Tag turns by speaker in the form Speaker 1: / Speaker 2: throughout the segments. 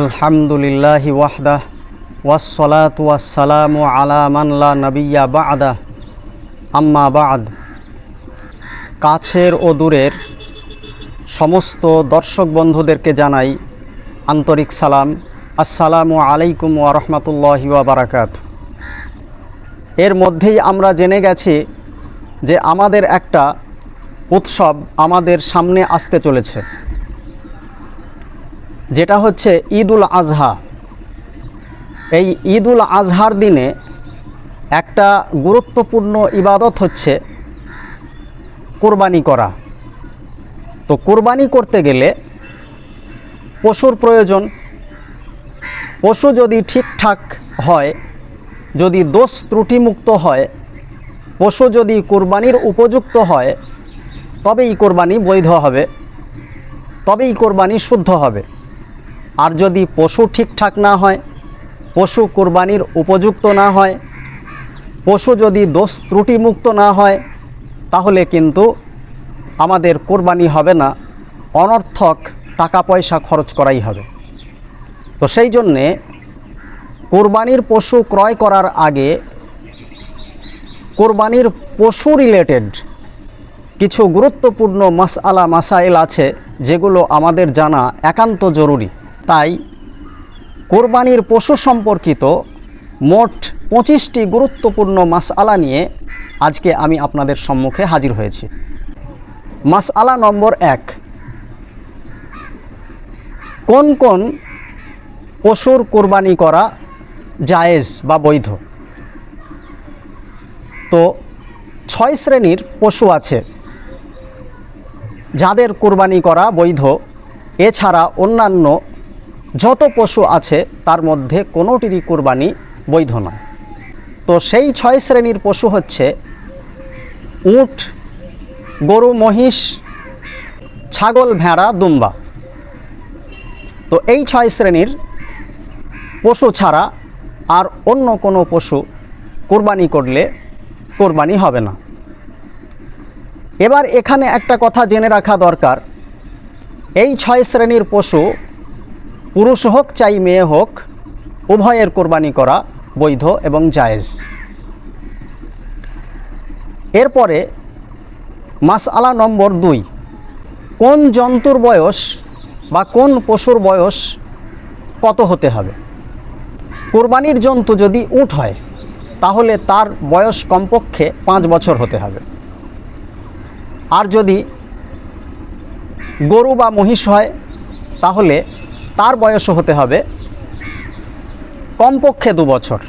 Speaker 1: আলহামদুলিল্লাহি ওয়াহদাহ ওয়াসসালাতু ওয়াসসালামু আলা মান লা নাবিয়্যা বা'দা আম্মা বা'দ। কাছের ও দূরের সমস্ত দর্শক বন্ধুদেরকে জানাই আন্তরিক সালাম। আসসালামু আলাইকুম ওয়া রাহমাতুল্লাহি ওয়া বারাকাতুহু। এর মধ্যেই আমরা জেনে গেছি যে আমাদের একটা উৎসব আমাদের সামনে আসতে চলেছে, যেটা হচ্ছে ঈদুল আজহা। এই ঈদুল আজহার দিনে একটা গুরুত্বপূর্ণ ইবাদত হচ্ছে কোরবানি করা। তো কোরবানি করতে গেলে পশুর প্রয়োজন। পশু যদি ঠিকঠাক হয়, যদি দোষ ত্রুটিমুক্ত হয়, পশু যদি কোরবানির উপযুক্ত হয়, তবেই কোরবানি বৈধ হবে, তবেই কোরবানি শুদ্ধ হবে। আর যদি পশু ঠিকঠাক না হয়, পশু কোরবানির উপযুক্ত না হয়, পশু যদি দোষ ত্রুটিমুক্ত না হয়, তাহলে কিন্তু আমাদের কোরবানি হবে না, অনর্থক টাকা পয়সা খরচ করাই হবে। তো সেই জন্যে কোরবানির পশু ক্রয় করার আগে কোরবানির পশু রিলেটেড কিছু গুরুত্বপূর্ণ মাসআলা মাসাইল আছে, যেগুলো আমাদের জানা একান্ত জরুরি। তাই কোরবানির পশু সম্পর্কিত মোট 25টি গুরুত্বপূর্ণ মাসআলা নিয়ে আজকে আমি আপনাদের সম্মুখে হাজির হয়েছি। মাসআলা নম্বর 1, কোন কোন পশুর কোরবানি করা জায়েজ বা বৈধ? তো 6 শ্রেণীর পশু আছে যাদের কোরবানি করা বৈধ। এছাড়া অন্যান্য যত পশু আছে তার মধ্যে কোনোটিরই কোরবানি বৈধ নয়। তো সেই 6 শ্রেণীর পশু হচ্ছে উট, গরু, মহিষ, ছাগল, ভেড়া, দুম্বা। তো এই 6 শ্রেণীর পশু ছাড়া আর অন্য কোনো পশু কোরবানি করলে কোরবানি হবে না। এবার এখানে একটা কথা জেনে রাখা দরকার, এই 6 শ্রেণীর পশু পুরুষ হোক চাই মেয়ে হোক, উভয়ের কোরবানি করা বৈধ এবং জায়েজ। এরপরে মাসআলা নম্বর 2, কোন জন্তুর বয়স বা কোন পশুর বয়স কত হতে হবে? কোরবানির জন্তু যদি উট হয়, তাহলে তার বয়স কমপক্ষে 5 বছর হতে হবে। আর যদি গরু বা মহিষ হয়, তাহলে তার বয়সও হতে হবে কমপক্ষে 2 বছর।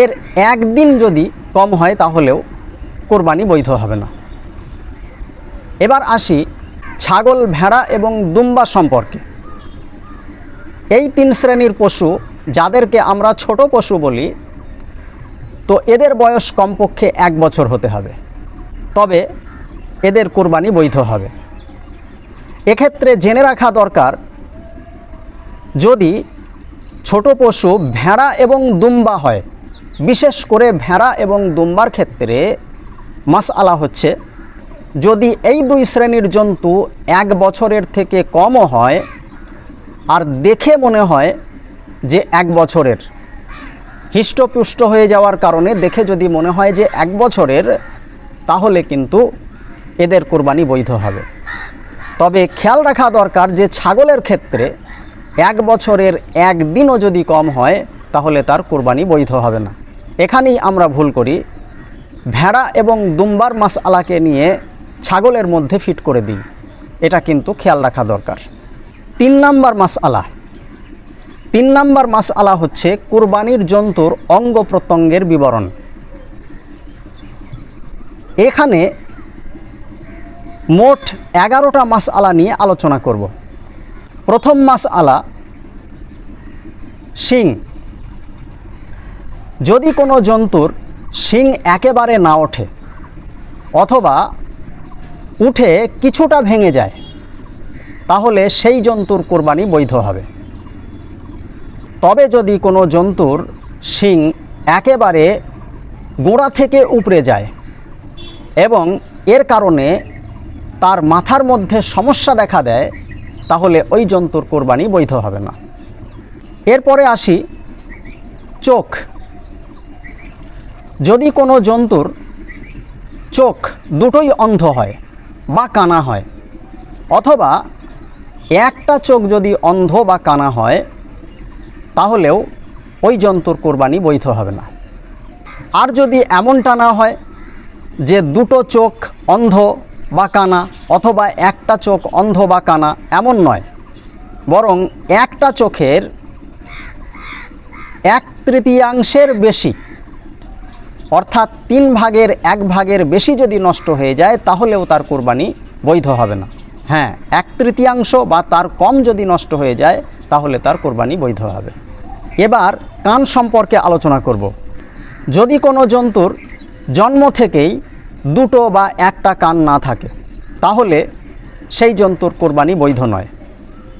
Speaker 1: এর একদিন যদি কম হয়, তাহলেও কোরবানি বৈধ হবে না। এবার আসি ছাগল, ভেড়া এবং দুম্বা সম্পর্কে। এই 3 শ্রেণীর পশু, যাদেরকে আমরা ছোট পশু বলি, তো এদের বয়স কমপক্ষে 1 বছর হতে হবে, তবে এদের কোরবানি বৈধ হবে। এক্ষেত্রে জেনে রাখা দরকার, যদি ছোট পশু ভেড়া এবং দুম্বা হয়, বিশেষ করে ভেড়া এবং দুম্বার ক্ষেত্রে মাসআলা হচ্ছে, যদি এই 2 শ্রেণীর জন্তু 1 বছরের থেকে কমও হয়, আর দেখে মনে হয় যে 1 বছরের, হৃষ্টপুষ্ট হয়ে যাওয়ার কারণে দেখে যদি মনে হয় যে 1 বছরের, তাহলে কিন্তু এদের কোরবানি বৈধ হবে। তবে খেয়াল রাখা দরকার যে ছাগলের ক্ষেত্রে 1 বছরের 1 দিনও যদি কম হয়, তাহলে তার কোরবানি বৈধ হবে না। এখানেই আমরা ভুল করি, ভেড়া এবং দুম্বার মাসআলাকে নিয়ে ছাগলের মধ্যে ফিট করে দিই। এটা কিন্তু খেয়াল রাখা দরকার। 3 নাম্বার মাসআলা হচ্ছে কোরবানির জন্তুর অঙ্গ প্রত্যঙ্গের বিবরণ। এখানে মোট 11টা মাসআলা নিয়ে আলোচনা করব। প্রথম মাসআলা, শিং। যদি কোনো জন্তুর শিং একেবারে না ওঠে, অথবা উঠে কিছুটা ভেঙে যায়, তাহলে সেই জন্তুর কোরবানি বৈধ হবে। তবে যদি কোনো জন্তুর শিং একেবারে গোড়া থেকে উপড়ে যায় এবং এর কারণে তার মাথার মধ্যে সমস্যা দেখা দেয়, তাহলে ওই জন্তুর কোরবানি বৈধ হবে না। এরপরে আসি চোখ। যদি কোনো জন্তুর চোখ দুটোই অন্ধ হয় বা কানা হয়, অথবা একটা চোখ যদি অন্ধ বা কানা হয়, তাহলেও ওই জন্তুর কোরবানি বৈধ হবে না। আর যদি এমনটা না হয় যে দুটো চোখ অন্ধ বা কানা, অথবা একটা চোখ অন্ধ বা কানা, এমন নয়, বরং একটা চোখের 1/3 বেশি, অর্থাৎ 3 ভাগের 1 ভাগের বেশি যদি নষ্ট হয়ে যায়, তাহলেও তার কোরবানি বৈধ হবে না। হ্যাঁ, 1/3 বা তার কম যদি নষ্ট হয়ে যায়, তাহলে তার কোরবানি বৈধ হবে। এবার কান সম্পর্কে আলোচনা করব। যদি কোনো জন্তুর জন্ম থেকেই দুটো বা একটা কান না থাকে, তাহলে সেই জন্তুর কোরবানি বৈধ নয়।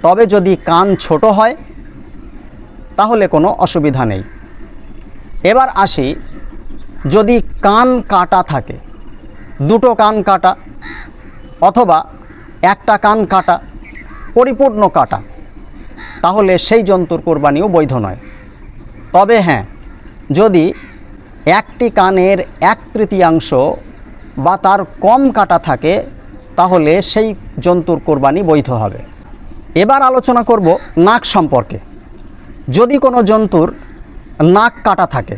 Speaker 1: তবে যদি কান ছোট হয়, তাহলে কোনো অসুবিধা নেই। এবার আসি, যদি কান কাটা থাকে, দুটো কান কাটা অথবা একটা কান কাটা, পরিপূর্ণ কাটা, তাহলে সেই জন্তুর কোরবানিও বৈধ নয়। তবে হ্যাঁ, যদি একটি কানের 1/3 বা তার কম কাটা থাকে, তাহলে সেই জন্তুর কোরবানি বৈধ হবে। এবার আলোচনা করব নাক সম্পর্কে। যদি কোনো জন্তুর নাক কাটা থাকে,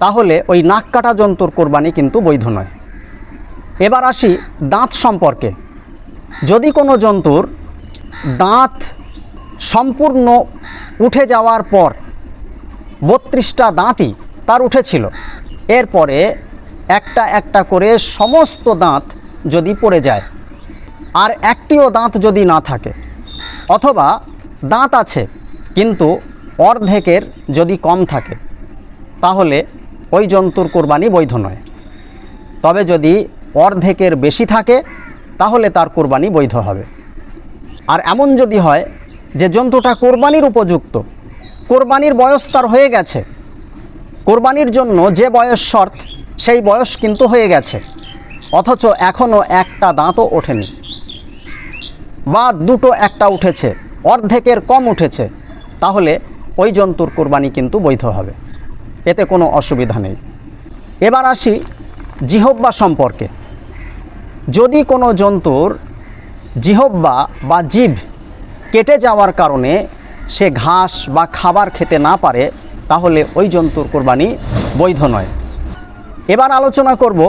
Speaker 1: তাহলে ওই নাক কাটা জন্তুর কোরবানি কিন্তু বৈধ নয়। এবার আসি দাঁত সম্পর্কে। যদি কোনো জন্তুর দাঁত সম্পূর্ণ উঠে যাওয়ার পর 32টা দাঁতই তার উঠেছিল, এরপরে একটা একটা করে সমস্ত দাঁত যদি পড়ে যায়, আর একটিও দাঁত যদি না থাকে, অথবা দাঁত আছে কিন্তু অর্ধেকের যদি কম থাকে, তাহলে ওই জন্তুর কোরবানি বৈধ নয়। তবে যদি অর্ধেকের বেশি থাকে, তাহলে তার কোরবানি বৈধ হবে। আর এমন যদি হয় যে জন্তুটা কোরবানির উপযুক্ত, কোরবানির বয়স তার হয়ে গেছে, কোরবানির জন্য যে বয়স শর্ত সেই বয়স কিন্তু হয়ে গেছে, অথচ এখনও একটা দাঁতও ওঠেনি, বা দুটো একটা উঠেছে, অর্ধেকের কম উঠেছে, তাহলে ওই জন্তুর কোরবানি কিন্তু বৈধ হবে, এতে কোনো অসুবিধা নেই। এবার আসি জিহব্বা সম্পর্কে। যদি কোনো জন্তুর জিহব্বা বা জিভ কেটে যাওয়ার কারণে সে ঘাস বা খাবার খেতে না পারে, তাহলে ওই জন্তুর কোরবানি বৈধ নয়। এবার আলোচনা করব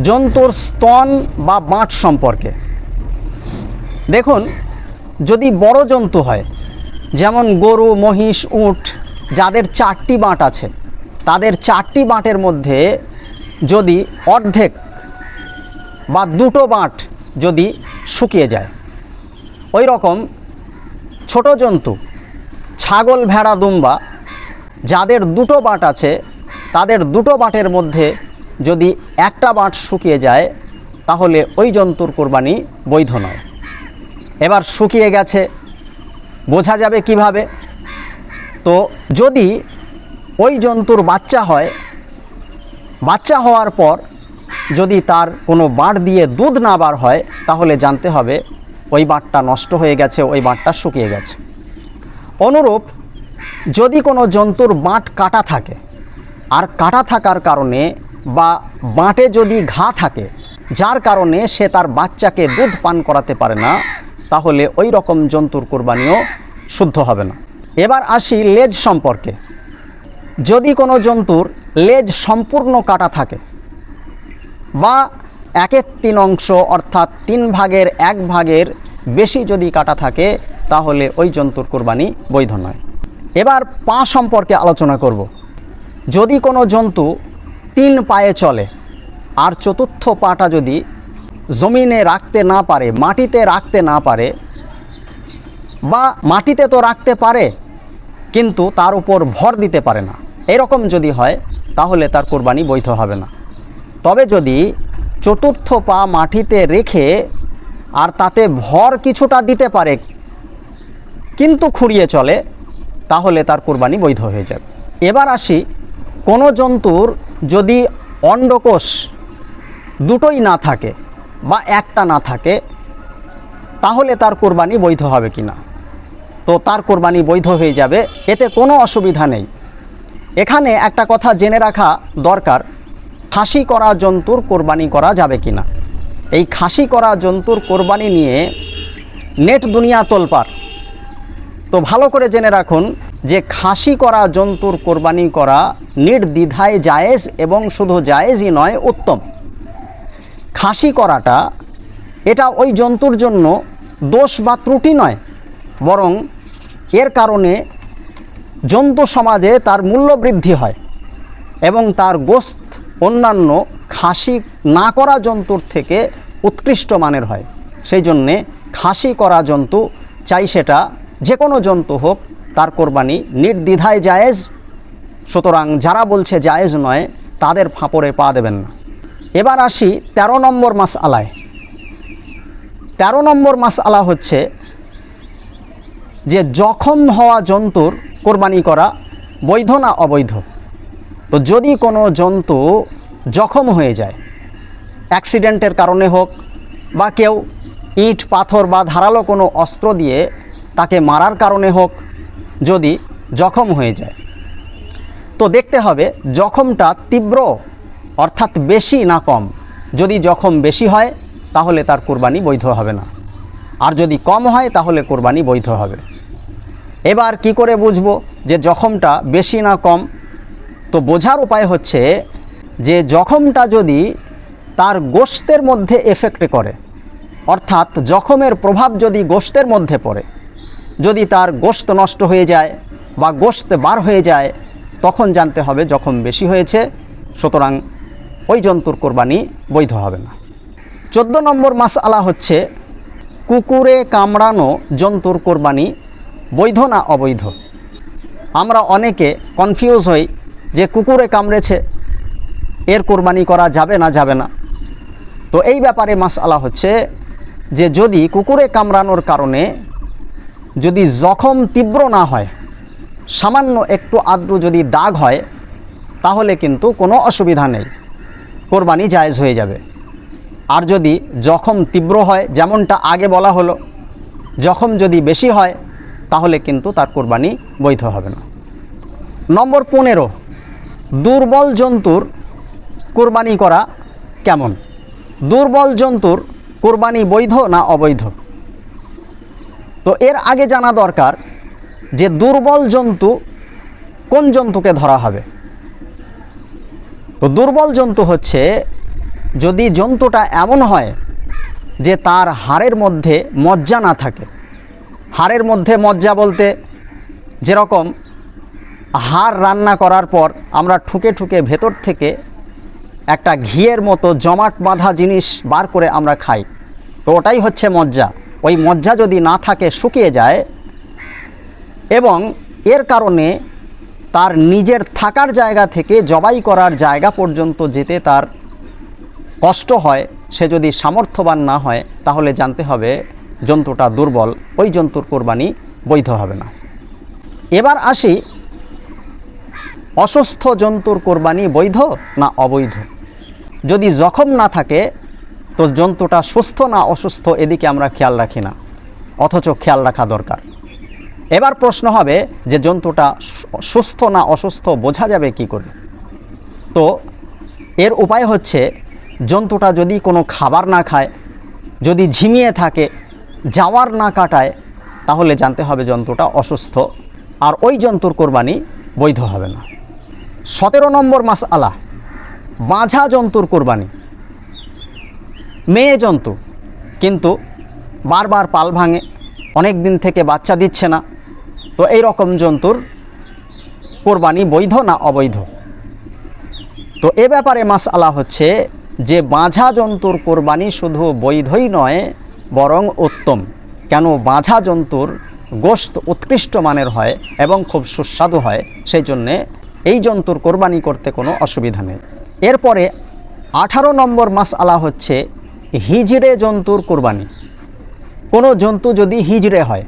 Speaker 1: জন্তুর স্তন বা বাঁট সম্পর্কে। দেখুন, যদি বড় জন্তু হয়, যেমন গরু, মহিষ, উট, যাদের 4টি বাঁট আছে, তাদের 4টি বাঁটের মধ্যে যদি অর্ধেক বা দুটো বাঁট যদি শুকিয়ে যায়, ওই রকম ছোট জন্তু ছাগল, ভেড়া, দুম্বা, যাদের দুটো বাঁট আছে, তাদের দুটো বাঁটের মধ্যে যদি একটা বাঁট শুকিয়ে যায়, তাহলে ওই জন্তুর কোরবানি বৈধ নয়। এবার শুকিয়ে গেছে বোঝা যাবে কিভাবে? তো যদি ওই জন্তুর বাচ্চা হয়, বাচ্চা হওয়ার পর যদি তার কোনো বাঁট দিয়ে দুধ না বার হয়, তাহলে জানতে হবে ওই বাঁটটা নষ্ট হয়ে গেছে, ওই বাঁটটা শুকিয়ে গেছে। অনুরূপ, যদি কোনো জন্তুর বাঁট কাটা থাকে, আর কাটা থাকার কারণে বা বাঁটে যদি ঘা থাকে, যার কারণে সে তার বাচ্চাকে দুধ পান করাতে পারে না, তাহলে ওই রকম জন্তুর কোরবানিও শুদ্ধ হবে না। এবার আসি লেজ সম্পর্কে। যদি কোনো জন্তুর লেজ সম্পূর্ণ কাটা থাকে, বা 1/3 অর্থাৎ 3 ভাগের 1 ভাগের বেশি যদি কাটা থাকে, তাহলে ওই জন্তুর কোরবানি বৈধ নয়। এবার পা সম্পর্কে আলোচনা করব। যদি কোনো জন্তু 3 পায়ে চলে, আর চতুর্থ পাটা যদি জমিনে রাখতে না পারে, মাটিতে রাখতে না পারে, বা মাটিতে তো রাখতে পারে কিন্তু তার উপর ভর দিতে পারে না, এরকম যদি হয়, তাহলে তার কোরবানি বৈধ হবে না। তবে যদি চতুর্থ পা মাটিতে রেখে আর তাতে ভর কিছুটা দিতে পারে কিন্তু খুঁড়িয়ে চলে, তাহলে তার কোরবানি বৈধ হয়ে যাবে। এবার আসি, কোনো জন্তুর যদি অন্ডকোষ দুটোই না থাকে বা একটা না থাকে, তাহলে তার কোরবানি বৈধ হবে কিনা। তো তার কোরবানি বৈধ হয়ে যাবে, এতে কোনো অসুবিধা নেই। এখানে একটা কথা জেনে রাখা দরকার, খাসি করা জন্তুর কোরবানি করা যাবে কিনা। এই খাসি করা জন্তুর কোরবানি নিয়ে নেট দুনিয়া তোলপাড়। তো ভালো করে জেনে রাখুন যে খাসি করা জন্তুর কোরবানি করা নির্দ্বিধায় জায়েজ, এবং শুধু জায়েজই নয়, উত্তম। খাসি করাটা এটা ওই জন্তুর জন্য দোষ বা ত্রুটি নয়, বরং এর কারণে জন্তু সমাজে তার মূল্য বৃদ্ধি হয় এবং তার গোশত অন্যান্য খাসি না করা জন্তুর থেকে উৎকৃষ্ট মানের হয়। সেই জন্যে খাসি করা জন্তু, চাই সেটা যে কোনো জন্তু হোক, তার কোরবানি নির্দ্বিধায় জায়েজ। সুতরাং যারা বলছে জায়েজ নয়, তাদের ফাঁপড়ে পা দেবেন না। এবার আসি 13 নম্বর মাসআলায়। 13 নম্বর মাসআলা হচ্ছে যে জখম হওয়া জন্তুর কোরবানি করা বৈধ না অবৈধ। তো যদি কোনো জন্তু জখম হয়ে যায়, অ্যাক্সিডেন্টের কারণে হোক বা কেউ ইট পাথর বা ধারালো কোনো অস্ত্র দিয়ে তাকে মারার কারণে হোক, যদি জখম হয়ে যায়, তো দেখতে হবে জখমটা তীব্র অর্থাৎ বেশি না কম। যদি জখম বেশি হয় তাহলে তার কোরবানি বৈধ হবে না, আর যদি কম হয় তাহলে কোরবানি বৈধ হবে। এবার কি করে বুঝবো যে জখমটা বেশি না কম? তো বোঝার উপায় হচ্ছে যে জখমটা যদি তার গোশতের মধ্যে এফেক্ট করে, অর্থাৎ জখমের প্রভাব যদি গোশতের মধ্যে পড়ে, যদি তার গোশত নষ্ট হয়ে যায় বা গোশত বার হয়ে যায়, তখন জানতে হবে জখম বেশি হয়েছে, সুতরাং ওই জন্তুর কোরবানি বৈধ হবে না। 14 নম্বর মাসআলা হচ্ছে কুকুরে কামড়ানো জন্তুর কোরবানি বৈধ না অবৈধ। আমরা অনেকে কনফিউজ হই যে কুকুরে কামড়েছে, এর কোরবানি করা যাবে না যাবে না। তো এই ব্যাপারে মাসআলা হচ্ছে যে যদি কুকুরে কামড়ানোর কারণে যদি জখম তীব্র না হয়, সামান্য একটু আদ্রু যদি দাগ হয়, তাহলে কিন্তু কোনো অসুবিধা নেই, কোরবানি জায়েজ হয়ে যাবে। আর যদি জখম তীব্র হয়, যেমনটা আগে বলা হলো, জখম যদি বেশি হয়, তাহলে কিন্তু তার কোরবানি বৈধ হবে না। নম্বর 15, দুর্বল জন্তুর কোরবানি করা কেমন? দুর্বল জন্তুর কোরবানি বৈধ না অবৈধ? তো এর আগে জানা দরকার যে দুর্বল জন্তু কোন জন্তুকে ধরা হবে। তো দুর্বল জন্তু হচ্ছে যদি জন্তুটা এমন হয় যে তার হাড়ের মধ্যে মজ্জা না থাকে। হাড়ের মধ্যে মজ্জা বলতে যেরকম হাড় রান্না করার পর আমরা ঠুকে ঠুকে ভেতর থেকে একটা ঘিয়ের মতো জমাট বাঁধা জিনিস বার করে আমরা খাই, তো ওটাই হচ্ছে মজ্জা। ওই মজ্জা যদি না থাকে, শুকিয়ে যায়, এবং এর কারণে তার নিজের থাকার জায়গা থেকে জবাই করার জায়গা পর্যন্ত যেতে তার কষ্ট হয়, সে যদি সামর্থ্যবান না হয়, তাহলে জানতে হবে জন্তুটা দুর্বল, ওই জন্তুর কোরবানি বৈধ হবে না। এবার আসি অসুস্থ জন্তুর কোরবানি বৈধ না অবৈধ। যদি জখম না থাকে, তো জন্তুটা সুস্থ না অসুস্থ এদিকে আমরা খেয়াল রাখি না, অথচ খেয়াল রাখা দরকার। এবার প্রশ্ন হবে যে জন্তুটা সুস্থ না অসুস্থ বোঝা যাবে কি করে? তো এর উপায় হচ্ছে জন্তুটা যদি কোনো খাবার না খায়, যদি ঝিমিয়ে থাকে, জাওয়ার না কাটায়, তাহলে জানতে হবে জন্তুটা অসুস্থ, আর ওই জন্তুর কোরবানি বৈধ হবে না। 17 নম্বর মাসআলা, বাঁঝা জন্তুর কোরবানি। মেয়ে জন্তু কিন্তু বারবার পাল ভাঙে, অনেক দিন থেকে বাচ্চা দিচ্ছে না, তো এই রকম জন্তুর কোরবানি বৈধ না অবৈধ? তো এ ব্যাপারে মাসআলা হচ্ছে যে বাঁঝা জন্তুর কোরবানি শুধু বৈধই নয়, বরং উত্তম। কেন? বাঁঝা জন্তুর গোশত উৎকৃষ্ট মানের হয় এবং খুব সুস্বাদু হয়, সেই জন্যে এই জন্তুর কোরবানি করতে কোনো অসুবিধা নেই। এরপরে 18 নম্বর মাসআলা হচ্ছে হিজড়ে জন্তুর কোরবানি। কোনো জন্তু যদি হিজড়ে হয়,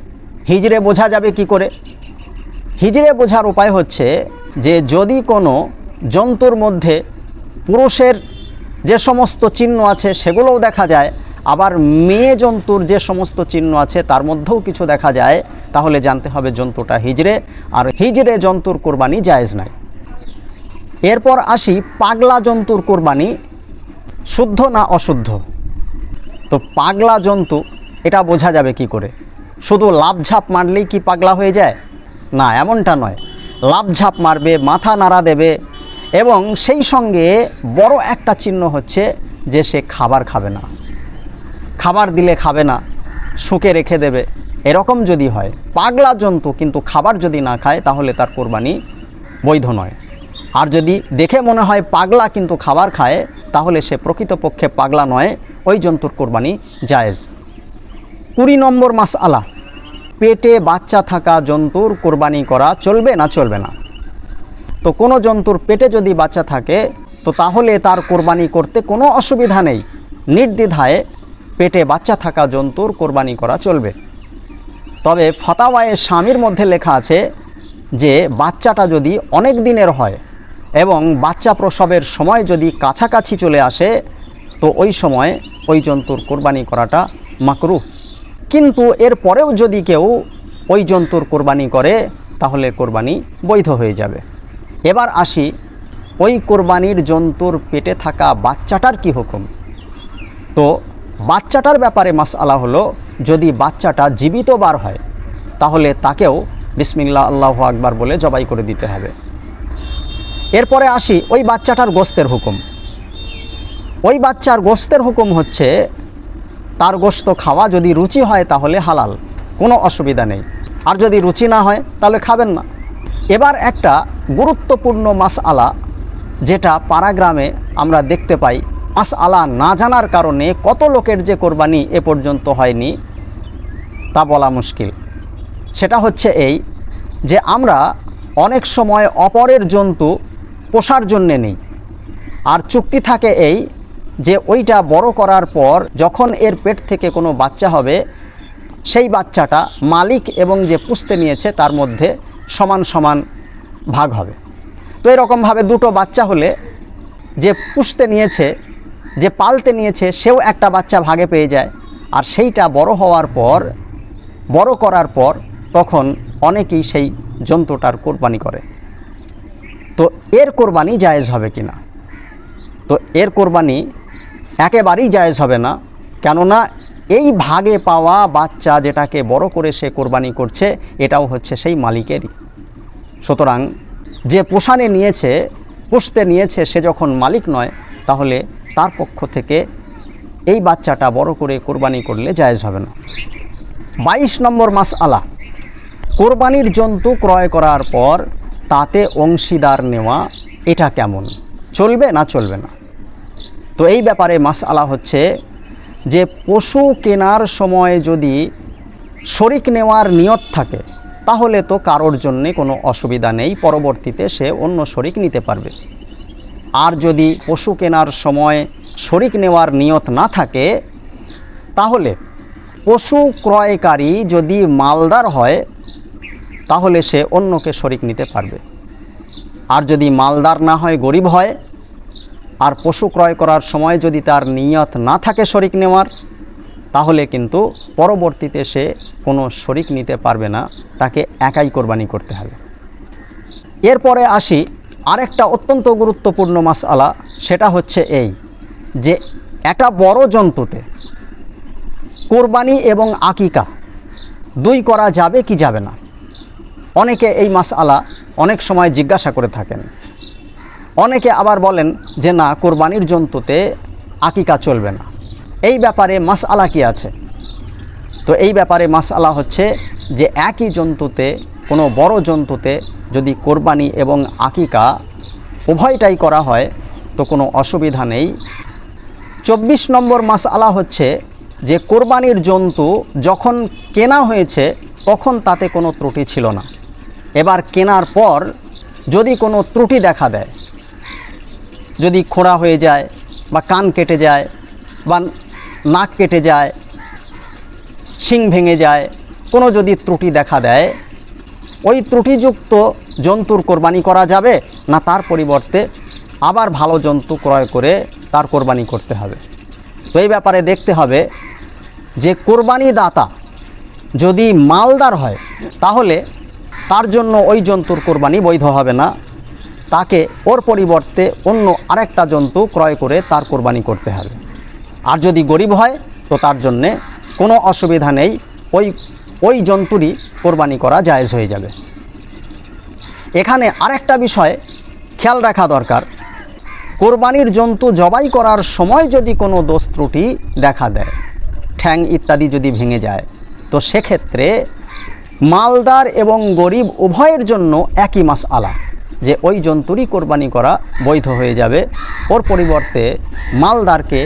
Speaker 1: হিজড়ে বোঝা যাবে কি করে? হিজড়ে বোঝার উপায় হচ্ছে যে যদি কোনো জন্তুর মধ্যে পুরুষের যে সমস্ত চিহ্ন আছে সেগুলোও দেখা যায়, আবার মেয়ে জন্তুর যে সমস্ত চিহ্ন আছে তার মধ্যেও কিছু দেখা যায়, তাহলে জানতে হবে জন্তুটা হিজড়ে, আর হিজড়ে জন্তুর কোরবানি জায়েজ নাই। এরপর আসি পাগলা জন্তুর কোরবানি শুদ্ধ না অশুদ্ধ। তো পাগলা জন্তু এটা বোঝা যাবে কি করে? শুধু লাফঝাপ মারলেই কি পাগলা হয়ে যায়? না, এমনটা নয়। লাফঝাপ মারবে, মাথা নাড়া দেবে, এবং সেই সঙ্গে বড় একটা চিহ্ন হচ্ছে যে সে খাবার খাবে না, খাবার দিলে খাবে না, শুকে রেখে দেবে। এরকম যদি হয় পাগলা জন্তু কিন্তু খাবার যদি না খায়, তাহলে তার কোরবানি বৈধ নয়। আর যদি দেখে মনে হয় পাগলা কিন্তু খাবার খায়, তাহলে সে প্রকৃতপক্ষে পাগলা নয়, ওই জন্তুর কোরবানি জায়েজ। 20 নম্বর মাসআলা, পেটে বাচ্চা থাকা জন্তুর কোরবানি করা চলবে না চলবে না? তো কোনো জন্তুর পেটে যদি বাচ্চা থাকে তো তাহলে তার কোরবানি করতে কোনো অসুবিধা নেই, নির্দ্বিধায় পেটে বাচ্চা থাকা জন্তুর কোরবানি করা চলবে। তবে ফাতাওয়ায়ে শামির মধ্যে লেখা আছে যে বাচ্চাটা যদি অনেক দিনের হয় এবং বাচ্চা প্রসবের সময় যদি কাছাকাছি চলে আসে, তো ওই সময় ওই জন্তুর কোরবানি করাটা মাকরুহ। কিন্তু এর পরেও যদি কেউ ওই জন্তুর কোরবানি করে, তাহলে কোরবানি বৈধ হয়ে যাবে। এবার আসি ওই কোরবানির জন্তুর পেটে থাকা বাচ্চাটার কি হুকুম। তো বাচ্চাটার ব্যাপারে মাসআলা হলো, যদি বাচ্চাটা জীবিত বার হয় তাহলে তাকেও বিসমিল্লাহ আল্লাহু আকবার বলে জবাই করে দিতে হবে। এরপরে আসি ওই বাচ্চাটার গোশতের হুকুম। ওই বাচ্চার গোশতের হুকুম হচ্ছে, তার গোশত খাওয়া যদি রুচি হয় তাহলে হালাল, কোনো অসুবিধা নেই, আর যদি রুচি না হয় তাহলে খাবেন না। এবার একটা গুরুত্বপূর্ণ মাসআলা, যেটা পাড়াগ্রামে আমরা দেখতে পাই, মাসআলা না জানার কারণে কত লোকের যে কোরবানি এ পর্যন্ত হয়নি তা বলা মুশকিল। সেটা হচ্ছে এই যে আমরা অনেক সময় অপরের জন্তু পোষার জন্যে নেই, আর চুক্তি থাকে এই যে ওইটা বড় করার পর যখন এর পেট থেকে কোনো বাচ্চা হবে, সেই বাচ্চাটা মালিক এবং যে পুষতে নিয়েছে তার মধ্যে সমান সমান ভাগ হবে। তো এরকমভাবে দুটো বাচ্চা হলে যে পুষতে নিয়েছে, যে পালতে নিয়েছে, সেও একটা বাচ্চা ভাগে পেয়ে যায়, আর সেইটা বড় হওয়ার পর, বড় করার পর তখন অনেকেই সেই জন্তুটার কোরবানি করে। তো এর কোরবানি জায়েজ হবে কি না? তো এর কোরবানি একেবারেই জায়েজ হবে না, কেননা এই ভাগে পাওয়া বাচ্চা যেটাকে বড় করে সে কোরবানি করছে, এটাও হচ্ছে সেই মালিকেরই। সুতরাং যে পোষানে নিয়েছে, পুষতে নিয়েছে, সে যখন মালিক নয়, তাহলে তার পক্ষ থেকে এই বাচ্চাটা বড় করে কোরবানি করলে জায়েজ হবে না। 22 নম্বর মাসআলা, কোরবানির জন্তু ক্রয় করার পর তাতে অংশীদার নেওয়া, এটা কেমন, চলবে না চলবে না? তো এই ব্যাপারে মাসআলা হচ্ছে যে পশু কেনার সময় যদি শরিক নেওয়ার নিয়ত থাকে, তাহলে তো কারোর জন্যে কোনো অসুবিধা নেই, পরবর্তীতে সে অন্য শরিক নিতে পারবে। আর যদি পশু কেনার সময় শরিক নেওয়ার নিয়ত না থাকে, তাহলে পশু ক্রয়কারী যদি মালদার হয় তাহলে সে অন্যকে শরিক নিতে পারবে। আর যদি মালদার না হয়, গরিব হয়, আর পশু ক্রয় করার সময় যদি তার নিয়ত না থাকে শরিক নেওয়ার, তাহলে কিন্তু পরবর্তীতে সে কোনো শরিক নিতে পারবে না, তাকে একাই কোরবানি করতে হবে। এরপরে আসি আরেকটা অত্যন্ত গুরুত্বপূর্ণ মাসআলা, সেটা হচ্ছে এই যে একটা বড় জন্তুতে কোরবানি এবং আকিকা দুই করা যাবে কি যাবে না? অনেকে এই মাসআলা অনেক সময় জিজ্ঞাসা করে থাকেন। অনেকে আবার বলেন যে না, কোরবানির জন্তুতে আকিকা চলবে না। এই ব্যাপারে মাসআলা কি আছে? তো এই ব্যাপারে মাসআলা হচ্ছে যে একই জন্তুতে, কোনো বড় জন্তুতে যদি কোরবানি এবং আকিকা উভয়টাই করা হয় তো কোনো অসুবিধা নেই। 24 নম্বর মাসআলা হচ্ছে যে কোরবানির জন্তু যখন কেনা হয়েছে তখন তাতে কোনো ত্রুটি ছিল না, এবার কেনার পর যদি কোনো ত্রুটি দেখা দেয়, যদি খোঁড়া হয়ে যায় বা কান কেটে যায় বা নাক কেটে যায়, শিং ভেঙে যায়, কোনো যদি ত্রুটি দেখা দেয়, ওই ত্রুটিযুক্ত জন্তুর কোরবানি করা যাবে না তার পরিবর্তে আবার ভালো জন্তু ক্রয় করে তার কোরবানি করতে হবে? তো এই ব্যাপারে দেখতে হবে যে কোরবানি দাতা যদি মালদার হয় তাহলে তার জন্য ওই জন্তুর কোরবানি বৈধ হবে না, তাকে ওর পরিবর্তে অন্য আরেকটা জন্তু ক্রয় করে তার কোরবানি করতে হবে। আর যদি গরিব হয় তো তার জন্যে কোনো অসুবিধা নেই, ওই জন্তুরই কোরবানি করা জায়েজ হয়ে যাবে। এখানে আরেকটা বিষয় খেয়াল রাখা দরকার, কোরবানির জন্তু জবাই করার সময় যদি কোনো দোষ ত্রুটি দেখা দেয়, ঠ্যাং ইত্যাদি যদি ভেঙে যায়, তো সেক্ষেত্রে মালদার এবং গরিব উভয়ের জন্য একই মাসআলা যে ওই জন্তুরই কোরবানি করা বৈধ হয়ে যাবে। ওর পরিবর্তে মালদারকে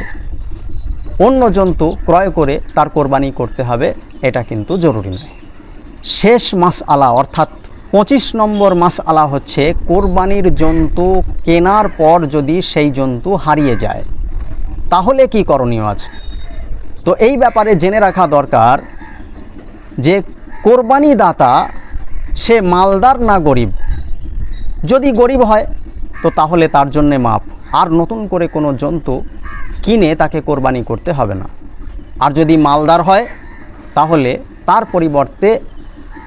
Speaker 1: অন্য জন্তু ক্রয় করে তার কোরবানি করতে হবে, এটা কিন্তু জরুরি নয়। শেষ মাসআলা অর্থাৎ 25 নম্বর মাসআলা হচ্ছে কোরবানির জন্তু কেনার পর যদি সেই জন্তু হারিয়ে যায় তাহলে কি করণীয় আছে। তো এই ব্যাপারে জেনে রাখা দরকার যে কোরবানি দাতা সে মালদার না গরিব। যদি গরিব হয় তো তাহলে তার জন্যে মাপ, আর নতুন করে কোনো জন্তু কিনে তাকে কোরবানি করতে হবে না। আর যদি মালদার হয় তাহলে তার পরিবর্তে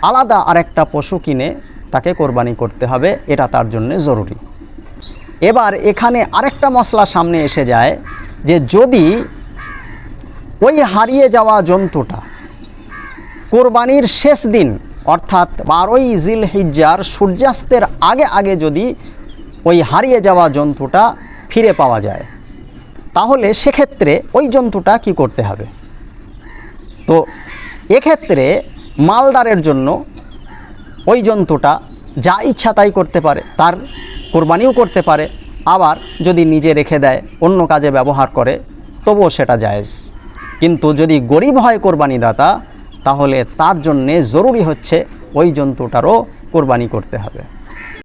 Speaker 1: আলাদা আরেকটা পশু কিনে তাকে কোরবানি করতে হবে, এটা তার জন্য জরুরি। এবার এখানে আরেকটা মশলা সামনে এসে যায় যে যদি ওই হারিয়ে যাওয়া জন্তুটা কোরবানির শেষ দিন অর্থাৎ 12ই জিলহিজ্জার সূর্যাস্তের আগে আগে যদি ওই হারিয়ে যাওয়া জন্তুটা ফিরে পাওয়া যায় তাহলে সেক্ষেত্রে ওই জন্তুটা কি করতে হবে। তো এক্ষেত্রে মালদারের জন্য ওই জন্তুটা যা ইচ্ছা তাই করতে পারে, তার কোরবানিও করতে পারে, আবার যদি নিজে রেখে দেয় অন্য কাজে ব্যবহার করে তবুও সেটা জায়েজ। কিন্তু যদি গরিব হয় কোরবানি দাতা তাহলে তার জন্যে জরুরি হচ্ছে ওই জন্তুটারও কোরবানি করতে হবে।